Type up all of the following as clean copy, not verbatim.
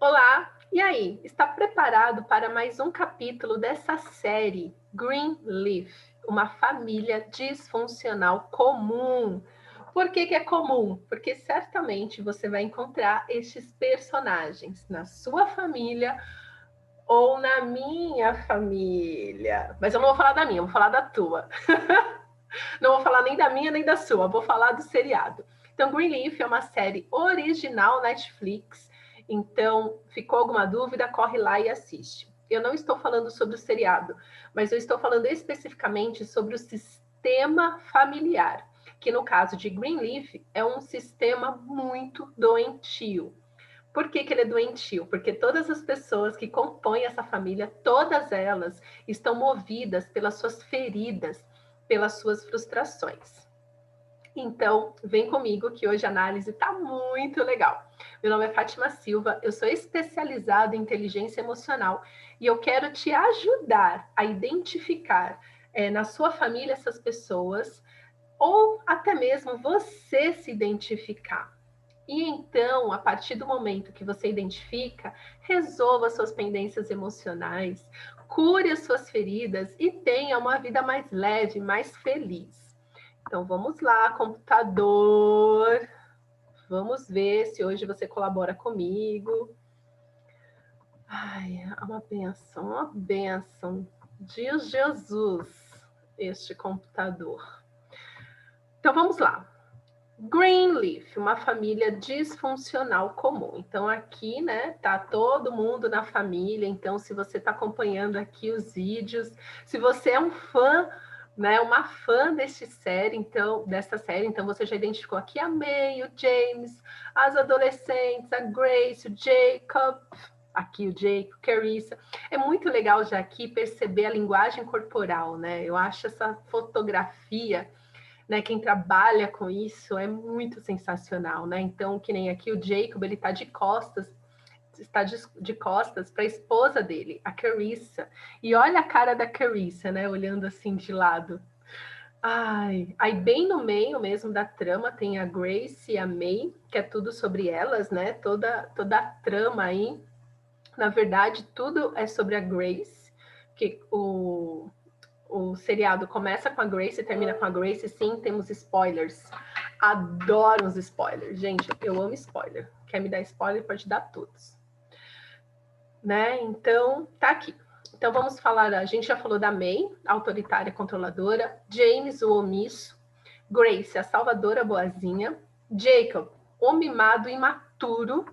Olá! E aí, está preparado para mais um capítulo dessa série Greenleaf, uma família disfuncional comum? Por que é comum? Porque certamente você vai encontrar estes personagens na sua família ou na minha família. Mas eu não vou falar da minha, eu vou falar da tua. Não vou falar nem da minha nem da sua, vou falar do seriado. Então, Greenleaf é uma série original Netflix. Então, ficou alguma dúvida? Corre lá e assiste. Eu não estou falando sobre o seriado, mas eu estou falando especificamente sobre o sistema familiar, que no caso de Greenleaf é um sistema muito doentio. Por que ele é doentio? Porque todas as pessoas que compõem essa família, todas elas estão movidas pelas suas feridas, pelas suas frustrações. Então, vem comigo que hoje a análise está muito legal. Meu nome é Fátima Silva, eu sou especializada em inteligência emocional e eu quero te ajudar a identificar na sua família essas pessoas ou até mesmo você se identificar. E então, a partir do momento que você identifica, resolva suas pendências emocionais, cure as suas feridas e tenha uma vida mais leve, mais feliz. Então, vamos lá, computador. Vamos ver se hoje você colabora comigo. Ai, é uma benção, uma benção. Diz Jesus, este computador. Então, vamos lá. Greenleaf, uma família disfuncional comum. Então, aqui, né, tá todo mundo na família. Então, se você está acompanhando aqui os vídeos, se você é um fã, né, uma fã dessa série, então você já identificou aqui a May, o James, as adolescentes, a Grace, o Jacob, aqui o Jake, Carissa. É muito legal já aqui perceber a linguagem corporal, né? Eu acho essa fotografia, né, quem trabalha com isso é muito sensacional, né? Então, que nem aqui o Jacob, ele está de costas para a esposa dele, a Carissa. E olha a cara da Carissa, né, olhando assim de lado. Ai, aí bem no meio mesmo da trama tem a Grace e a May, que é tudo sobre elas, né? Toda a trama aí, na verdade, tudo é sobre a Grace, que o seriado começa com a Grace e termina com a Grace. Sim, temos spoilers. Adoro os spoilers. Gente, eu amo spoiler. Quer me dar spoiler? Pode dar todos. Né? Então, tá aqui. Então, vamos falar. A gente já falou da May, a autoritária controladora. James, o omisso. Grace, a salvadora boazinha. Jacob, o mimado imaturo.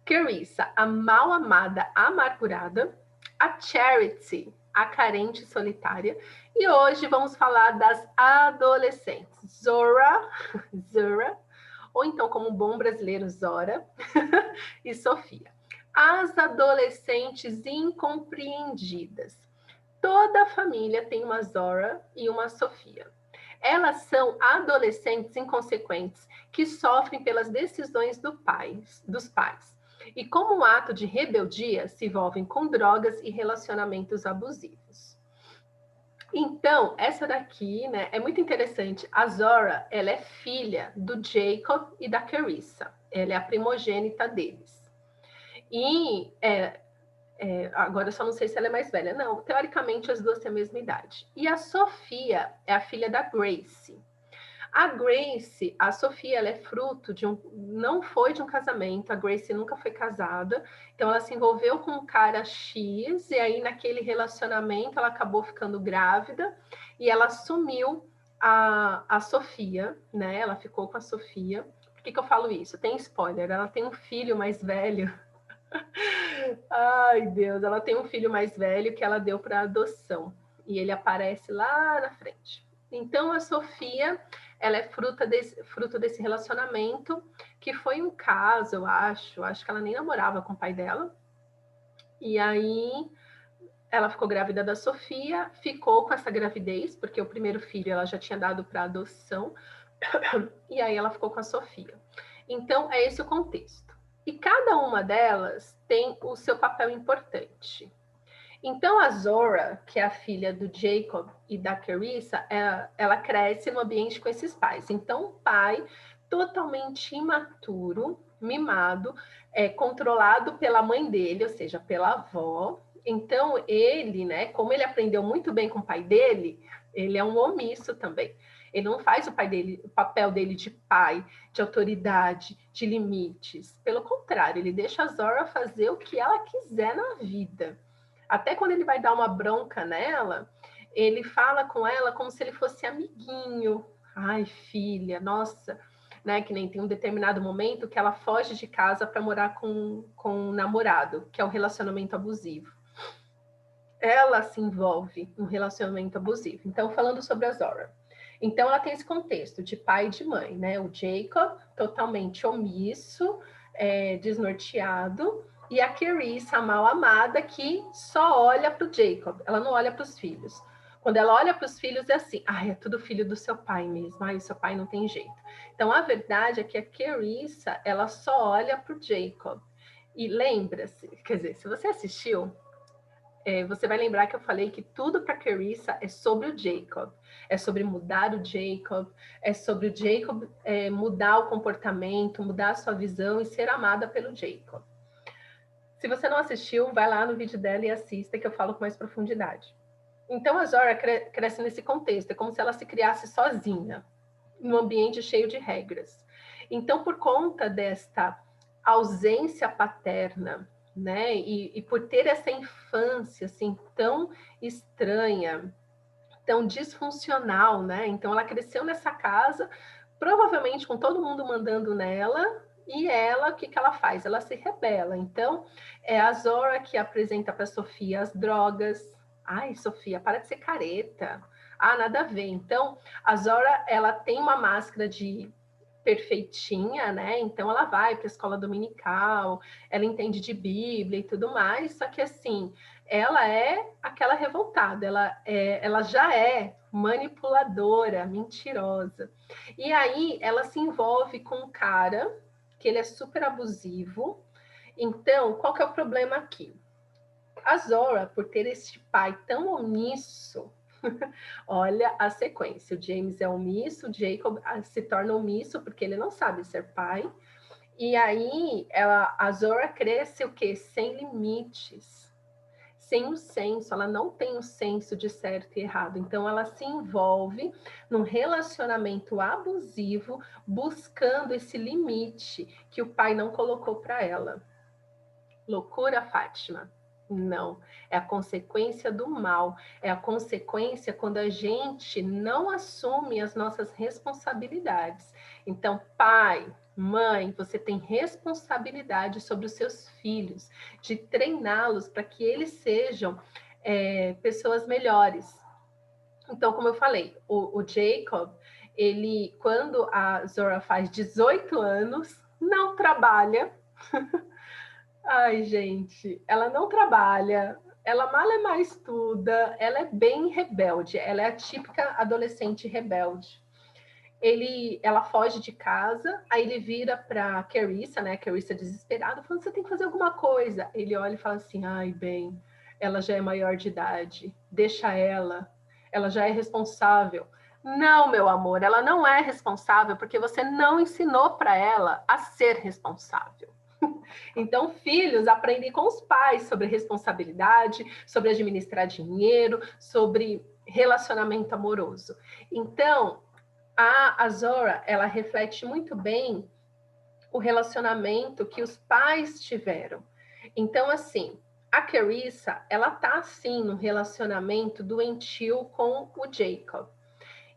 Carissa, a mal amada amargurada. A Charity, a carente solitária. E hoje vamos falar das adolescentes. Zora, ou então como um bom brasileiro, Zora, e Sofia. As adolescentes incompreendidas. Toda família tem uma Zora e uma Sofia. Elas são adolescentes inconsequentes que sofrem pelas decisões dos pais. E como um ato de rebeldia, se envolvem com drogas e relacionamentos abusivos. Então, essa daqui, né, é muito interessante. A Zora, ela é filha do Jacob e da Carissa. Ela é a primogênita deles. E agora eu só não sei se ela é mais velha. Não, teoricamente as duas têm a mesma idade. E a Sofia é a filha da Grace. A Grace, a Sofia, ela é fruto de não foi de um casamento, a Grace nunca foi casada, então ela se envolveu com um cara X, e aí naquele relacionamento ela acabou ficando grávida, e ela assumiu a Sofia, né, ela ficou com a Sofia. Por que eu falo isso? Tem spoiler, ela tem um filho mais velho. Ai, Deus, ela tem um filho mais velho que ela deu para adoção, e ele aparece lá na frente. Então, a Sofia, ela é fruto desse relacionamento, que foi um caso, eu acho que ela nem namorava com o pai dela. E aí, ela ficou grávida da Sofia, ficou com essa gravidez, porque o primeiro filho ela já tinha dado para adoção, e aí ela ficou com a Sofia. Então, é esse o contexto. E cada uma delas tem o seu papel importante. Então, a Zora, que é a filha do Jacob e da Carissa, ela cresce no ambiente com esses pais. Então, o pai, totalmente imaturo, mimado, é controlado pela mãe dele, ou seja, pela avó. Então, ele, né, como ele aprendeu muito bem com o pai dele, ele é um omisso também. Ele não faz o papel dele de pai, de autoridade, de limites. Pelo contrário, ele deixa a Zora fazer o que ela quiser na vida. Até quando ele vai dar uma bronca nela, ele fala com ela como se ele fosse amiguinho. Ai, filha, nossa, né? Que nem tem um determinado momento que ela foge de casa para morar com um namorado, que é um relacionamento abusivo. Ela se envolve num relacionamento abusivo. Então, falando sobre a Zora. Então, ela tem esse contexto de pai e de mãe, né? O Jacob, totalmente omisso, desnorteado, e a Carissa, a mal amada, que só olha para o Jacob, ela não olha para os filhos. Quando ela olha para os filhos, é assim, é tudo filho do seu pai mesmo, seu pai não tem jeito. Então, a verdade é que a Carissa, ela só olha para o Jacob. E lembra-se, quer dizer, se você assistiu, você vai lembrar que eu falei que tudo para Carissa é sobre o Jacob. É sobre mudar o Jacob, é sobre o Jacob mudar o comportamento, mudar a sua visão e ser amada pelo Jacob. Se você não assistiu, vai lá no vídeo dela e assista, que eu falo com mais profundidade. Então, a Zora cresce nesse contexto, é como se ela se criasse sozinha, num ambiente cheio de regras. Então, por conta desta ausência paterna, né, e por ter essa infância assim tão estranha, tão disfuncional, né? Então, ela cresceu nessa casa, provavelmente com todo mundo mandando nela, e ela, o que ela faz? Ela se rebela. Então, é a Zora que apresenta para Sofia as drogas. Ai, Sofia, para de ser careta. Nada a ver. Então, a Zora, ela tem uma máscara de perfeitinha, né? Então, ela vai para a escola dominical, ela entende de Bíblia e tudo mais, só que, assim, ela é aquela revoltada, ela já é manipuladora, mentirosa. E aí, ela se envolve com um cara que ele é super abusivo. Então, qual que é o problema aqui? A Zora, por ter esse pai tão omisso, olha a sequência. O James é omisso, o Jacob se torna omisso porque ele não sabe ser pai. E aí, a Zora cresce o quê? Sem limites, sem o senso. Ela não tem o senso de certo e errado. Então, ela se envolve num relacionamento abusivo, buscando esse limite que o pai não colocou para ela. Loucura, Fátima? Não, é a consequência do mal, é a consequência quando a gente não assume as nossas responsabilidades. Então, pai, mãe, você tem responsabilidade sobre os seus filhos, de treiná-los para que eles sejam pessoas melhores. Então, como eu falei, o Jacob, ele, quando a Zora faz 18 anos, não trabalha. Ai, gente, ela não trabalha, ela mal é mais estuda, ela é bem rebelde, ela é a típica adolescente rebelde. Ela foge de casa, aí ele vira para Carissa, né? Carissa desesperada, falando: você tem que fazer alguma coisa. Ele olha e fala assim: ai, bem, ela já é maior de idade, deixa ela já é responsável. Não, meu amor, ela não é responsável porque você não ensinou para ela a ser responsável. Então, filhos aprendem com os pais sobre responsabilidade, sobre administrar dinheiro, sobre relacionamento amoroso. Então, a Zora, ela reflete muito bem o relacionamento que os pais tiveram. Então, assim, a Carissa, ela tá, assim, no relacionamento doentio com o Jacob.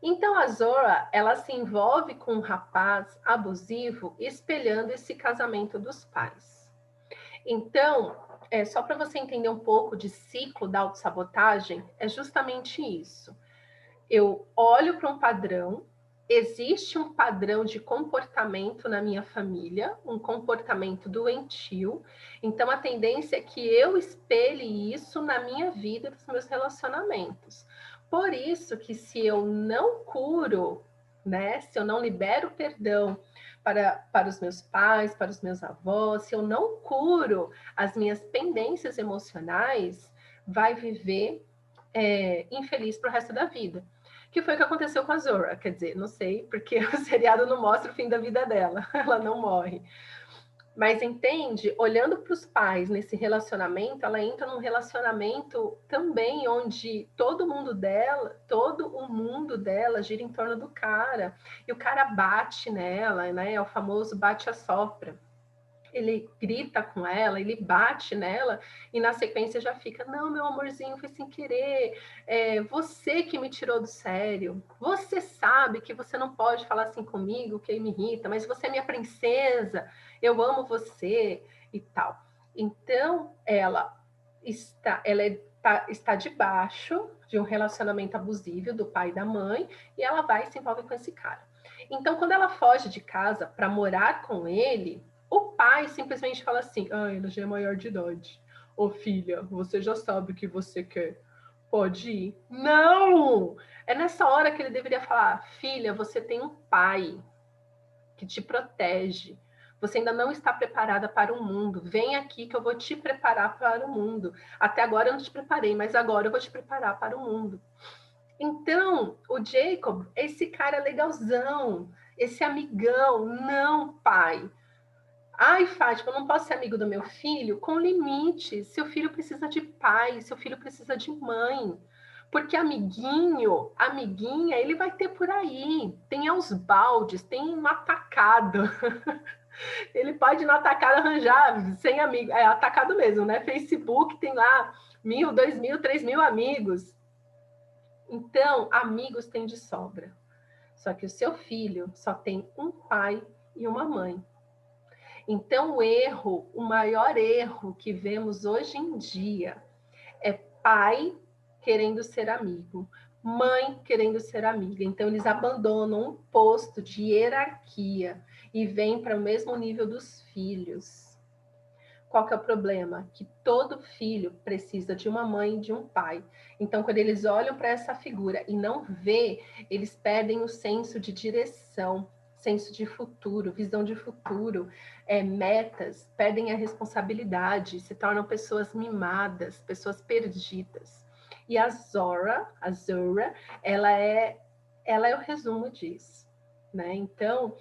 Então, a Zora, ela se envolve com um rapaz abusivo, espelhando esse casamento dos pais. Então, só para você entender um pouco de ciclo da autossabotagem, é justamente isso. Eu olho para um padrão, existe um padrão de comportamento na minha família, um comportamento doentio, então a tendência é que eu espelhe isso na minha vida, nos meus relacionamentos. Por isso que se eu não curo, né, se eu não libero perdão para os meus pais, para os meus avós, se eu não curo as minhas pendências emocionais, vai viver infeliz para o resto da vida. Que foi o que aconteceu com a Zora, quer dizer, não sei, porque o seriado não mostra o fim da vida dela, ela não morre. Mas entende? Olhando para os pais nesse relacionamento, ela entra num relacionamento também onde todo o mundo dela gira em torno do cara. E o cara bate nela, né? É o famoso bate-a-sopra. Ele grita com ela, ele bate nela, e na sequência já fica, não, meu amorzinho, foi sem querer, você que me tirou do sério, você sabe que você não pode falar assim comigo, que me irrita, mas você é minha princesa, eu amo você, e tal. Então, está debaixo de um relacionamento abusivo do pai e da mãe, e ela vai e se envolve com esse cara. Então, quando ela foge de casa para morar com ele, o pai simplesmente fala assim, ela já é maior de idade. Ô filha, você já sabe o que você quer. Pode ir. Não! É nessa hora que ele deveria falar, filha, você tem um pai que te protege. Você ainda não está preparada para o mundo. Vem aqui que eu vou te preparar para o mundo. Até agora eu não te preparei, mas agora eu vou te preparar para o mundo. Então, o Jacob, esse cara legalzão, esse amigão, não, pai. Ai, Fátima, eu não posso ser amigo do meu filho com limite. Seu filho precisa de pai, seu filho precisa de mãe. Porque amiguinho, amiguinha, ele vai ter por aí. Tem aos baldes, tem no atacado. Ele pode no atacado arranjar sem amigo. É atacado mesmo, né? Facebook tem lá 1.000, 2.000, 3.000 amigos. Então, amigos tem de sobra. Só que o seu filho só tem um pai e uma mãe. Então, o maior erro que vemos hoje em dia é pai querendo ser amigo, mãe querendo ser amiga. Então, eles abandonam um posto de hierarquia e vêm para o mesmo nível dos filhos. Qual que é o problema? Que todo filho precisa de uma mãe e de um pai. Então, quando eles olham para essa figura e não vê, eles perdem o senso de direção, senso de futuro, visão de futuro, metas, perdem a responsabilidade, se tornam pessoas mimadas, pessoas perdidas. E a Zora, ela é o resumo disso, né? Então,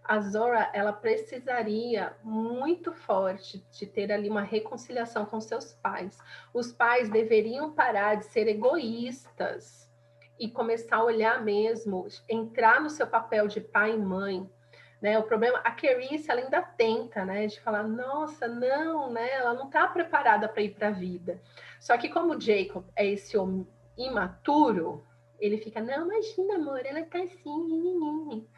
a Zora, ela precisaria muito forte de ter ali uma reconciliação com seus pais. Os pais deveriam parar de ser egoístas e começar a olhar mesmo, entrar no seu papel de pai e mãe. Né? O problema, a Clarice, ela ainda tenta, né, de falar, nossa, não, né, ela não está preparada para ir para a vida. Só que como o Jacob é esse homem imaturo, ele fica, não, imagina, amor, ela está assim,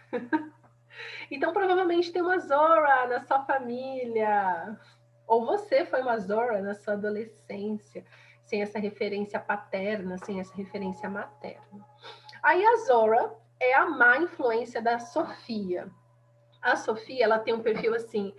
então, provavelmente tem uma Zora na sua família. Ou você foi uma Zora na sua adolescência, sem essa referência paterna, sem essa referência materna. Aí a Zora é a má influência da Sofia. A Sofia, ela tem um perfil assim,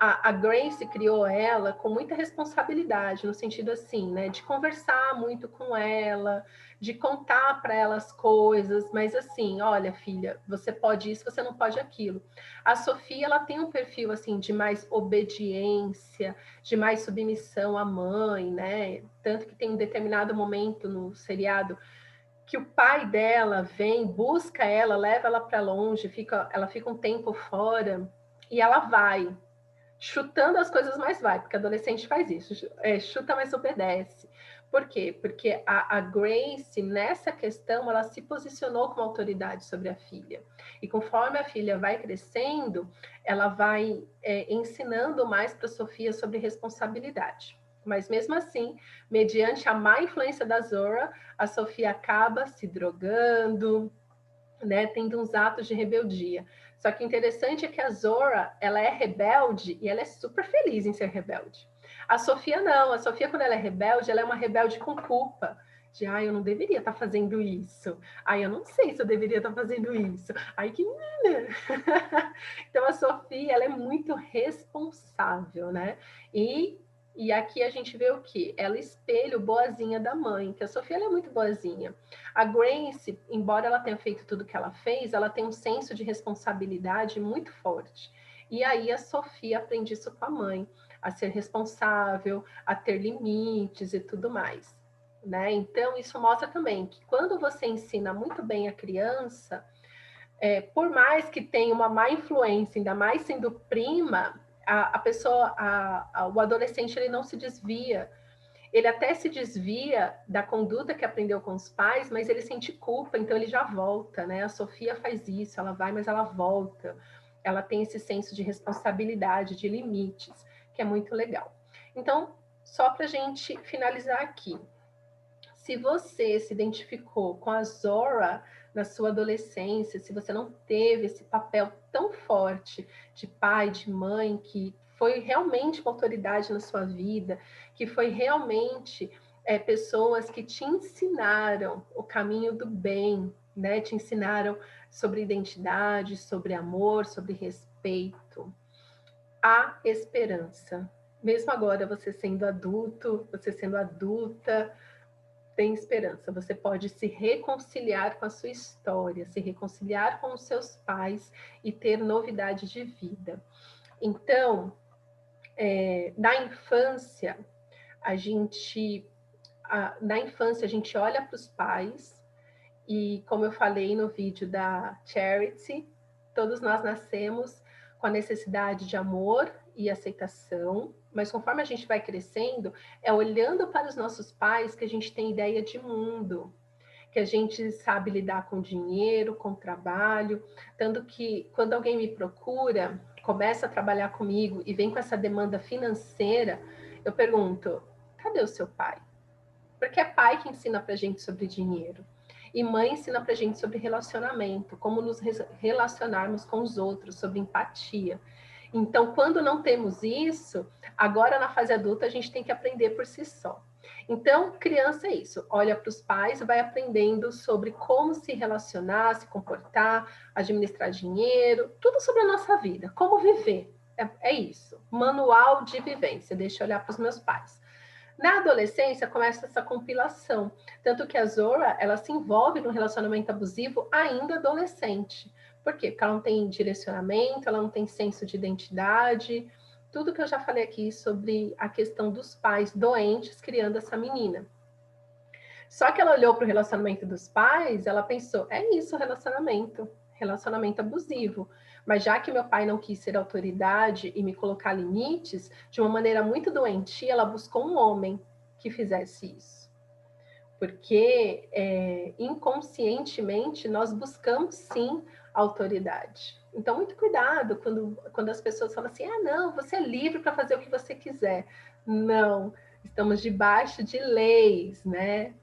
a Grace criou ela com muita responsabilidade, no sentido assim, né, de conversar muito com ela, de contar para ela as coisas, mas assim, olha, filha, você pode isso, você não pode aquilo. A Sofia, ela tem um perfil assim de mais obediência, de mais submissão à mãe, né? Tanto que tem um determinado momento no seriado que o pai dela vem, busca ela, leva ela para longe, ela fica um tempo fora e ela vai chutando as coisas, mas vai, porque adolescente faz isso, chuta, mas obedece. Por quê? Porque a Grace, nessa questão, ela se posicionou como autoridade sobre a filha. E conforme a filha vai crescendo, ela vai ensinando mais para a Sofia sobre responsabilidade. Mas mesmo assim, mediante a má influência da Zora, a Sofia acaba se drogando, né, tendo uns atos de rebeldia. Só que o interessante é que a Zora, ela é rebelde e ela é super feliz em ser rebelde. A Sofia não. A Sofia, quando ela é rebelde, ela é uma rebelde com culpa. De, eu não deveria estar fazendo isso. Eu não sei se eu deveria estar fazendo isso. Que menina. Então, a Sofia, ela é muito responsável, né? E aqui a gente vê o quê? Ela espelha o boazinha da mãe, que a Sofia ela é muito boazinha. A Grace, embora ela tenha feito tudo que ela fez, ela tem um senso de responsabilidade muito forte. E aí a Sofia aprende isso com a mãe, a ser responsável, a ter limites e tudo mais. Né? Então, isso mostra também que quando você ensina muito bem a criança, por mais que tenha uma má influência, ainda mais sendo prima, a pessoa, o adolescente, ele não se desvia. Ele até se desvia da conduta que aprendeu com os pais, mas ele sente culpa, então ele já volta, né? A Sofia faz isso, ela vai, mas ela volta. Ela tem esse senso de responsabilidade, de limites, que é muito legal. Então, só para a gente finalizar aqui, se você se identificou com a Zora na sua adolescência, se você não teve esse papel tão forte de pai, de mãe, que foi realmente uma autoridade na sua vida, que foi realmente pessoas que te ensinaram o caminho do bem, né? Te ensinaram sobre identidade, sobre amor, sobre respeito. Há esperança. Mesmo agora, você sendo adulto, você sendo adulta, tem esperança. Você pode se reconciliar com a sua história, se reconciliar com os seus pais e ter novidade de vida. Então, na infância, a gente olha para os pais e, como eu falei no vídeo da Charity, todos nós nascemos com a necessidade de amor e aceitação, mas conforme a gente vai crescendo, é olhando para os nossos pais que a gente tem ideia de mundo, que a gente sabe lidar com dinheiro, com trabalho, tanto que quando alguém me procura, começa a trabalhar comigo e vem com essa demanda financeira, eu pergunto, cadê o seu pai? Porque é pai que ensina pra gente sobre dinheiro. E mãe ensina pra gente sobre relacionamento, como nos relacionarmos com os outros, sobre empatia. Então, quando não temos isso, agora na fase adulta a gente tem que aprender por si só. Então, criança é isso, olha para os pais e vai aprendendo sobre como se relacionar, se comportar, administrar dinheiro, tudo sobre a nossa vida, como viver. É isso, manual de vivência, deixa eu olhar para os meus pais. Na adolescência começa essa compilação, tanto que a Zora, ela se envolve num relacionamento abusivo ainda adolescente. Por quê? Porque ela não tem direcionamento, ela não tem senso de identidade, tudo que eu já falei aqui sobre a questão dos pais doentes criando essa menina. Só que ela olhou para o relacionamento dos pais, ela pensou, é isso o relacionamento abusivo. Mas já que meu pai não quis ser autoridade e me colocar limites, de uma maneira muito doentia, ela buscou um homem que fizesse isso. Porque inconscientemente nós buscamos sim autoridade. Então, muito cuidado quando as pessoas falam assim: ah, não, você é livre para fazer o que você quiser. Não, estamos debaixo de leis, né?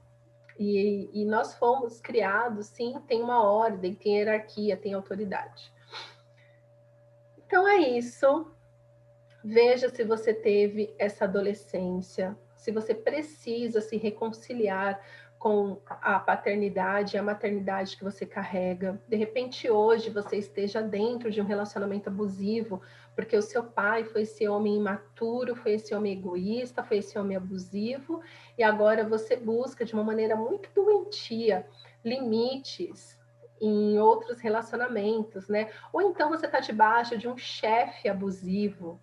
E nós fomos criados, sim, tem uma ordem, tem hierarquia, tem autoridade. Então é isso. Veja se você teve essa adolescência, se você precisa se reconciliar com a paternidade e a maternidade que você carrega. De repente, hoje, você esteja dentro de um relacionamento abusivo, porque o seu pai foi esse homem imaturo, foi esse homem egoísta, foi esse homem abusivo, e agora você busca, de uma maneira muito doentia, limites em outros relacionamentos, né? Ou então você está debaixo de um chefe abusivo,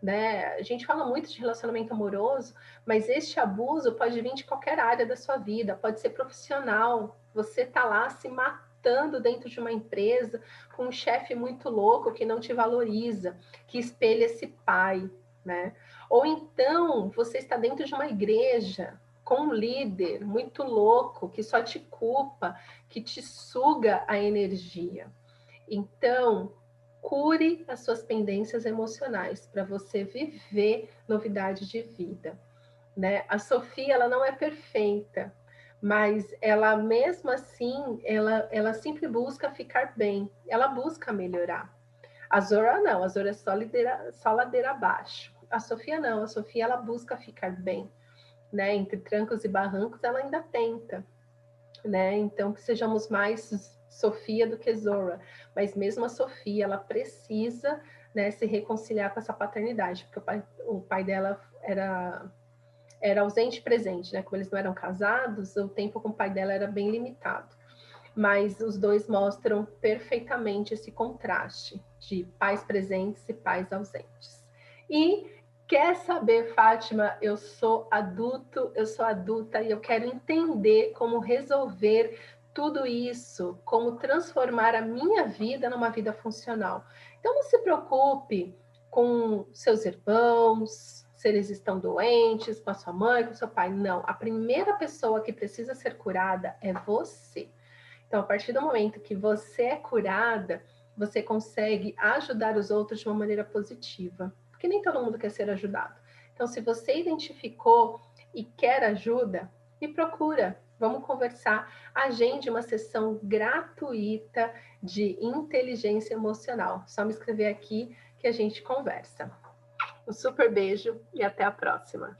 né? A gente fala muito de relacionamento amoroso, mas este abuso pode vir de qualquer área da sua vida, pode ser profissional. Você tá lá se matando dentro de uma empresa com um chefe muito louco que não te valoriza, que espelha esse pai, né? Ou então você está dentro de uma igreja com um líder muito louco que só te culpa, que te suga a energia. Então, cure as suas pendências emocionais para você viver novidade de vida, né? A Sofia, ela não é perfeita, mas ela mesmo assim, ela sempre busca ficar bem, ela busca melhorar. A Zora não, a Zora é só ladeira abaixo. A Sofia não, a Sofia ela busca ficar bem, né? Entre trancos e barrancos, ela ainda tenta, né? Então, que sejamos mais Sofia do que Zora. Mas mesmo a Sofia, ela precisa, né, se reconciliar com essa paternidade, porque o pai dela era ausente e presente, né? Como eles não eram casados, o tempo com o pai dela era bem limitado. Mas os dois mostram perfeitamente esse contraste de pais presentes e pais ausentes. E quer saber, Fátima, eu sou adulta e eu quero entender como resolver tudo isso, como transformar a minha vida numa vida funcional. Então não se preocupe com seus irmãos, se eles estão doentes, com a sua mãe, com o seu pai. Não, a primeira pessoa que precisa ser curada é você. Então, a partir do momento que você é curada, você consegue ajudar os outros de uma maneira positiva, porque nem todo mundo quer ser ajudado. Então, se você identificou e quer ajuda, me procura. Vamos conversar. Agende uma sessão gratuita de inteligência emocional. Só me escrever aqui que a gente conversa. Um super beijo e até a próxima.